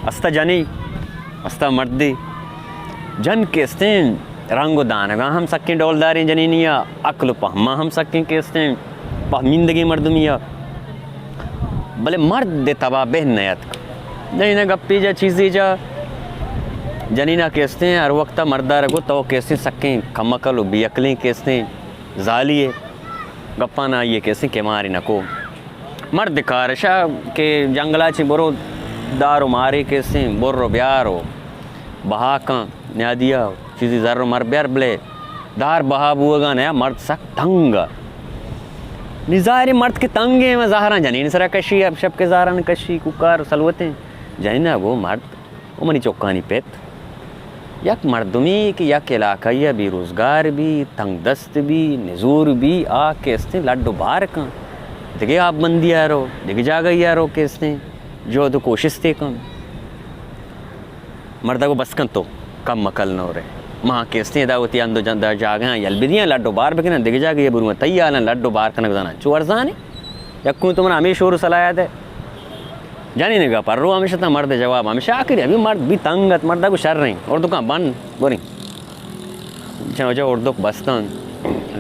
अस्ता जानी अस्ता मर्दी जन केस्ते रंगो दानगा हम सकें डोलदारी जनीनिया अक्ल पहमा हम सकें केस्ते पहमिंदगी मर्दमिया भले मर्द दे तबा बेहनयत नहीं ना गप्पी जा चीज़ी जा जनीना केस्ते हर वक्त मर्दा रगो तो केस्ते सकें कमकल बियकलें केस्ते जालिए गप्पा ना ये केस्ते के मारी नको मर्द कारशा के जंगलाची बरो दारो मारे केस्ते बोर्रो ब्यारो बहाका न्यादिया चीज़ी ज़र्रो मर ब्यार बले दार बहा बुआगा नया मर्द सक तंग निज़ारे मर्द के तंगे में ज़ाहरा जनीन सरा कशी अब शब के ज़ाहरा कशी कुकार सलवते जनीना वो मर्द वो मनी चौकानी पेत यक मर्दमी कि यक इलाक़ा भी रोज़गार भी तंग दस्त भी नजूर भी आ केस्ते लड्डो बार का दिखे आप बंदी यारो दिख जागा यारो केस्ते जो तो कोशिश थे कम मर्दा को बस कन तो कम मकल न हो रहे माँ केस्ते दावती अंदो जंदा जागा यलबिदियाँ लड्डो बार बकना दिख जागा ये बुरुआ तैयार लड्डो बार कनक जाना चुअरजाने यक्कू तुम्हारा हमेशा और सलाया थे जानी नहीं गा पर रो हमेशा था मर्द जवाब हमेशा आखिर अभी मर्द भी तंगत मर्दा को शर नहीं और तो कहाँ बन बोरी जो और दुख बस्तन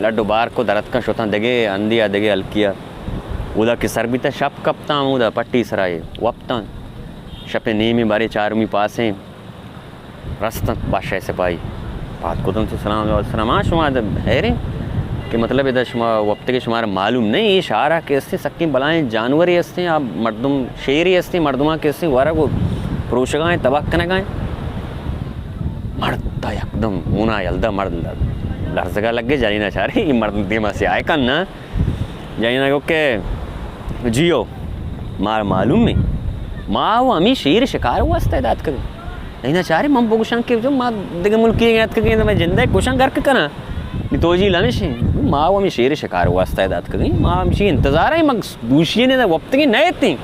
लड्डो बार को दरद का शोता दगे अंदिया दगे अलकिया उदा के सर भी था शप कपता उदा पट्टी सराय वप्तन शपे नीमी बारे चारमी पास हैं रस्तन बादशाह सिपाही बात को तुमसे सलाम शुमा है रे कि मतलब इधर शुमा वक्त के शुमार मालूम नहीं ये शारा कैसे सक्की बलाएं जानवर ही हंसते आप मर्दुम शेर ही हंसते मर्दुमा कैसे वारा को पुरुष गाएँ तबाक कने गाएँ मर्द एकदम ऊना यलदा मर्द लर्जगा लग गए जानी ना चाह रही मर्द दिमा से आए कन ना जानी ना के जियो मार मालूम नहीं माँ वो अमी शेर शिकार हुआ इस्तेदाद करे नहीं ना चाह रही मम कुशां के जो माँ दिगे मुल्क की याद करके मैं जिंदा कुशां कर कना तो जी लाने माँ वो अमी शेर शिकार हुआ इस्तेदाद करे माँ अमी इंतजार है मग दूसरी ने वक्त की नए थी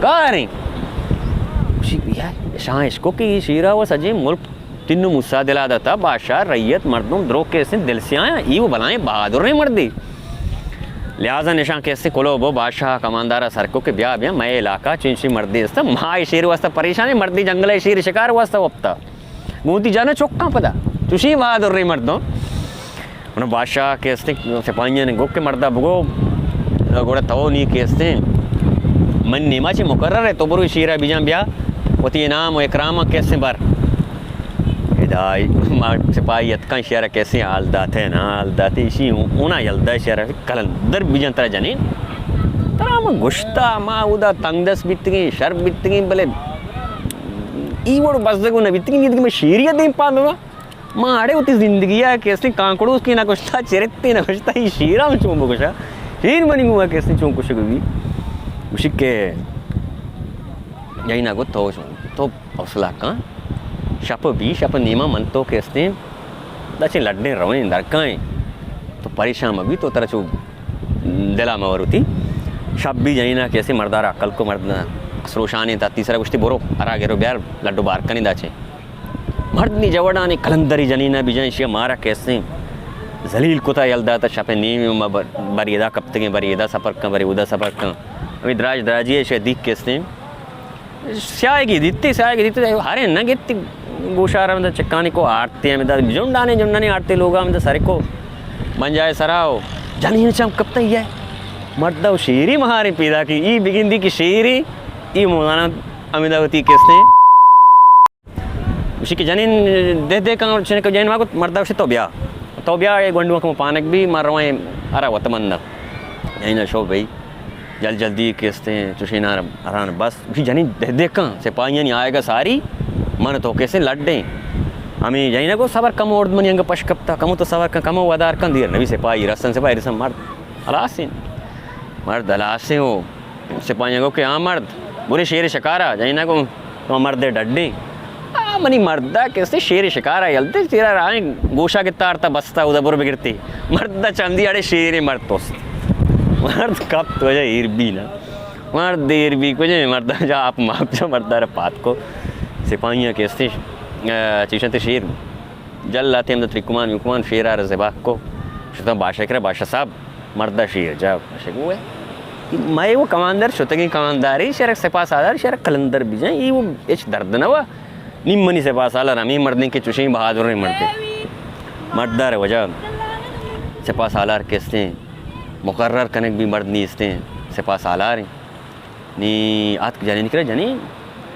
कहाँ रही खुशी यार शाह इसको कि शेरा हुआ सजे मुल्क तीनों मुस्सा दिला देता बादशाह रैयत मर्दों द्रोह कैसे दिल से आया ये वो बनाए बहादुर नहीं मर्दी लिहाजा निशां कैसे कोलो वो बादशाह कमानदारा सरको के ब्याह ब्याह मैं इलाका चिंशी मर्दी वास्ता माँ शेर वास्ता परेशानी मर्दी जंगल शेर शिकार वास्ता वप्ता मोती जाना चौका पता तुशी बहादुर रही मर्दों उन्हें बादशाह कैसे सिपाहियों ने गोके मर्दा भगो गोड़ा तो नहीं कैसे मन नीमाची मुकर्रर है तो बुरी शेरा बीजा ब्याह वती इनाम व इकराम कैसे बार दाई सिपाही यत्का शेरा कैसे हालदा थे ना हालदा थे इसी उना यलदा शेरा कलंदर बिजन तरह जानी तरा म गुश्ता मा उदा तंगदस बितगी शर बितगी भले ईवड़ बसदगो न बितगी निदगी में शेरियत नहीं पादोगा मां आड़े होती जिंदगी है कैसे कांकड़ो उसकी ना कुछता चरित्ते ना कुछता ही शेरा में चोंबो कुछा हीर बनी हुआ कैसे चों कुछ भी उसी के यही ना को तो हौसला का शप नीमा मन तो कैसे दचे लड्डे रवने दरकाएं तो परेशान अभी तो तरह चो दिला में और होती शब भी जनी ना कैसे मर्दारा अकल को मर्द सरोशाने था तीसरा कुछ बोरो अरा गेरो ब्यार लड्डू बार कनी दाचे मर्द नी जवड़ा ने कलंदरी जनी ना भी जनी मारा कैसे जलील कुता यलदा था शपे नीम बरियदा कप्तगे बरियदा सफर का बरी उदा सफर का अभी दराजिए शे दिख कैसे स्यागी दित्ती हरे न गित्ती गोशारा में चिक्कानी को आटते हैं मतलब जुंडाने आटते लोग मतलब सर को बन जाए सराओ जानी चम कब तक है मर्दा शेरी महारी पैदा की ई बिगिंदी की शेरी ई मौलाना अमितावती किसने उसी की जानी दे का जैन को मर्दा उसे तो ब्याह एक गंडुआ को पानक भी मार रहा है अरा वतमंदा यही ना शो भाई जल्दी किसते चुशीना आरान बस उसी जानी देख सिपाहियाँ नहीं आएगा सारी मन तो कैसे लड्डे हमें यही ना को सबर कम और मनी अंग पशकप्ता कमो तो सबर का कमो वदार कन दिया नवी सिपाही रसन सिपाही रसम मर्द अलासे हो सिपाहियों को कि हाँ मर्द बुरे शेर शिकारा यही ना को तो मर्दे डड्डे मनी मर्दा कैसे शेर शिकारा यलते तेरा राय गोशा के तारता बसता उदयपुर बिगड़ती मर्दा चंदी अड़े शेर मर्द तो मर्द कब तो इरबी ना मर्द इरबी को मर्दा जा आप माप जो मर्दा पात को सिपाहियाँ कैसे चीशंत शेर जल लाते हम त्रिकुमान शेर आ रहे को शुद्ध बादशाह करे बादशाह साहब मर्दा शेर जा बादशाह को है मैं वो कमांदर शुतगी कमांदारी शरक सिपा सालार शरक कलंदर भी जाए ये वो एच दर्द न हुआ निम्मनी सिपा सालार हमें मर्दे के चुशी बहादुर नहीं मरते मर्दार वजह सिपा सालार किसते मुकर्रर कनेक भी मर्द नहीं इसते सिपा सालार नी आत जाने निकले जानी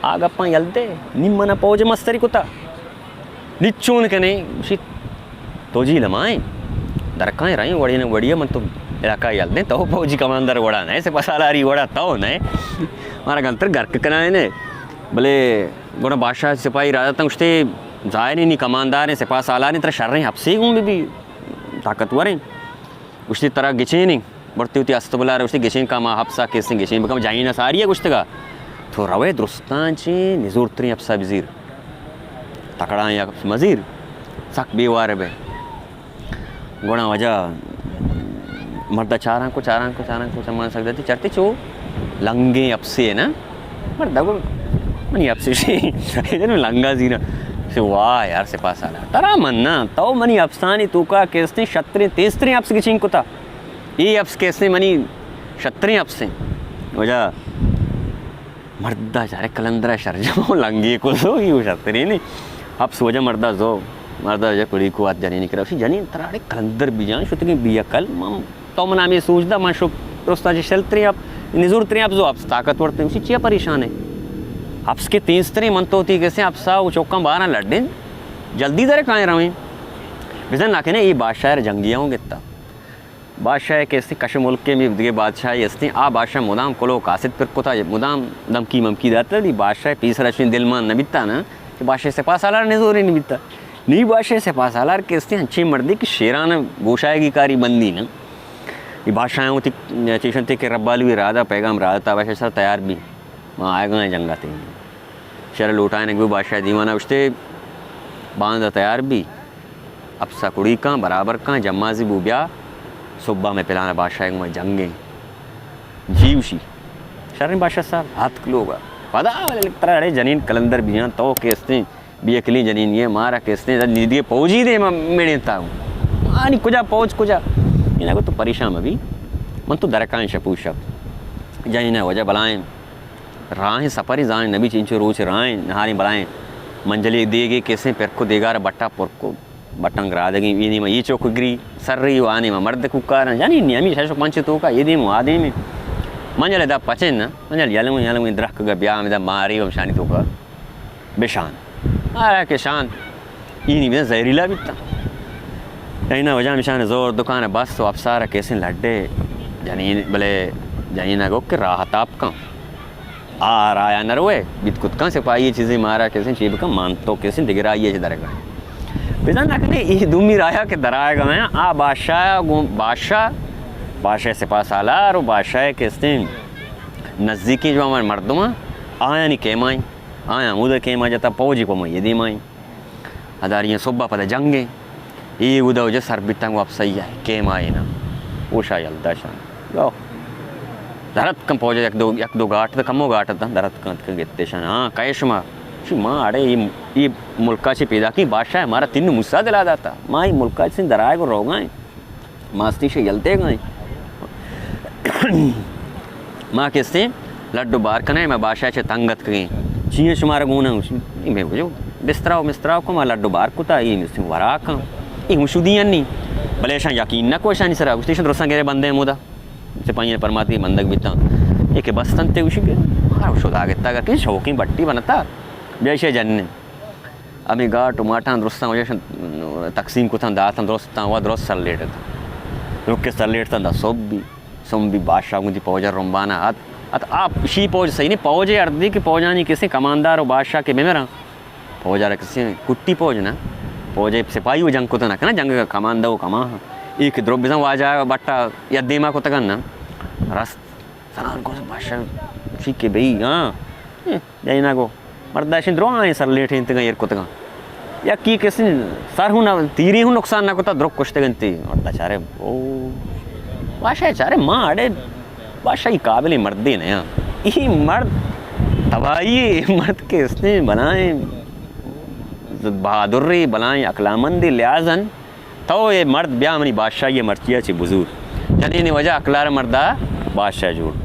आगप्पा यलते निम्मना पौज मस्तरी कुत्ता निच्चून कने उसी तोजी लमाएं दरकाएं रही वड़ी ने वड़िया मन तो इलाका यलते तो पौजी कमांदर वड़ा नहीं सिपा सालारी वड़ा तो नहीं हमारा गंतर घर के कनाए ने भले गोना बादशाह सिपाही राजा तंग उसते जाए नहीं कमांदार ने सिपा सालार ने तरह शर रहे हफ्से हूँ भी ताकतवर हैं उसकी तरह गिचे नहीं बढ़ती होती अस्तबला उसने गिचें का माँ हफ्सा किसने गिचें बकम जाई ना सारी है कुछ तक तो रवे दुरुस्तांची निजूरतरी हफ्सा वजीर तकड़ा या मजीर सक बेवार बे गोना वजह मर्दा चारां को सम्मान सकते थे चढ़ते चो लंगे अपसे है ना मर्दा को मनी अपसे लंगा जीना से वाह यार से पास आला तरा मन ना तो मनी अफसानी तू का केसने क्षत्रिय तेस्त्रे अप्स की चिंक कुता ये अप्स केसने मनी क्षत्रिय अप्स से वजह मर्दा चारे कलंदरा शर्जो लंगी को सो ही क्षत्रिय नहीं अप्स वजह मर्दा जो मर्दा वजह कुड़ी को आज जानी निकला उसी जानी तराड़े कलंदर बीजान शुतगी बिया कल मम तो मना में सोचदा मन शुभ रोस्ता जी शल्त्री अप निजूर त्रे अप जो अप्स ताकतवर थे उसी चिया परेशान है अप्स के तेस्त्रे मन तो होती कैसे अप्सा वो चौका बारह लड्डे जल्दी दरे कहाँ रहे विजन लाके ने ये बादशाह जंगिया होंगे इतना बादशाह कैसे कश मुल्क के में दिए बादशाह ये आ बादशाह मुदाम कोलो कासिद फिर को था मुदाम दमकी ममकी दाता दी बादशाह पीस रश्मि दिल मान नबिता ना कि बादशाह से पास आलार निजोर नहीं बिता नहीं बादशाह से पास आलार कैसे अच्छी मर्दी कि शेराना गोशाएगी कारी बंदी ना ये बादशाह होती चेशन थे कि रब्बालू राधा पैगाम राधा था बादशाह सर तैयार भी वहाँ आएगा हैं जंगा थे शर लौटाए भी बादशाह दीवाना उठते बांधा तैयार भी अब सकुड़ी का बराबर का जम्माजी बूबिया सुब्बा में पिलाना बादशाह में जंगे जीवशी शरण बादशाह साहब हाथ किलोगा पदा तरह अरे जनीन कलंदर भी यहाँ तो केसते भी अकली जनीन ये मारा केसते निधि पहुँची दे मेरे था नहीं कुजा पहुँच कुजा इन्हें को तो परेशान अभी मन तो दरकाएं शपू शप जाए ना वजह बलाएं राहें सफर ही जाएं नबी चिंचो रोच राहें नहारी बलाएं मंजली देगे कैसे पेर को देगा बट्टा पुर को बटंग रादगी ये में ये चौक गिरी सर रही आने में मर्द कुकार जानी नहीं अमी शैशो पंच तो का ये दी आदे में मंजल दा पचे ना मंजल यलंग द्रख का ब्याह में दा मारी वम शानी तो का बेशान आ के शान ये नहीं में जहरीला भी था ना वजह निशान जोर दुकान बस तो अफसारा कैसे लड्डे जानी भले जानी ना गो के राहत आपका आ रहा नरवे बीत कुछ कहाँ से पाई ये चीज़ें मारा कैसे चीब का मान तो कैसे दिगरा ये दरगा बेजान रखने ये दूमी राया के दराएगा मैं आ बादशाह से पास आला और बादशाह कैसे नज़दीकी जो हमारे मर्दों आया नहीं के माई आया उधर के माई जाता पौजी को मैं ये दी माई अदारियाँ सुबह पता जंगे ये उधर जो सर बिता आप सही है के माई ना ऊषा यलदा शान लो दरत कम पहुँचे एक दो गाठ तो कमो गाठ था दरत कं गित्ते शान हाँ कैश माँ अरे ये मुल्का से पैदा की बादशाह हमारा तीन मुस्सा दिला जाता माँ ये मुल्का से दराए को रोगाएँ मास्ती से जलते गए माँ किससे लड्डू बार कने मैं बादशाह से तंगत गई चीज़ शुमारा गुना मैं बुझो बिस्तराव को मैं लड्डू बार कुता ये मिस्टिंग वरा का ये मुशुदियाँ नहीं भले शाह यकीन ना कोई शानी सरा उस रोसा गेरे बंदे मुदा सिपाही परमात्मा बंदक बीता एक बस तंते उसी के हाँ शुदा गता करके शौकी बट्टी बनता जैसे जन्ने अभी गा टमाटा दुरुस्ता वजह तकसीम को था दाता दुरुस्ता हुआ दुरुस्त सर लेट था रुक के सर लेट था सोम भी बादशाह मुझे पौजा रंबाना आप शी पौज सही नहीं पौजे अर्दी की पौजा नहीं किसी कमानदार और बादशाह के मेरा पौजा रहा किसी कुट्टी पौज ना पौजे सिपाही वो जंग को तो ना कहना जंग का कमानदा वो कमा एक द्रोबिजा आ जाए बट्टा या दिमाग को तक ना रस सनान को बादशाह ठीक है भाई हाँ यही ना को मर्दाशी द्रो आए सर लेट इंत यार को तक या की कैसे सर हूँ ना तीरी हूँ नुकसान ना को द्रोक कुछ तगनती मर्दा चारे ओ बादशाह चारे माँ अड़े बादशाह ही काबिल मर्दी ने ये मर्द तबाही मर्द के इसने बनाए बहादुरी बनाए अकलामंदी लिहाजन तो ये मर्द ब्याह मनी बादशाह ये मर्चिया ची बुजुर्ग जनी ने वजह अकलार मर्दा बादशाह जोड़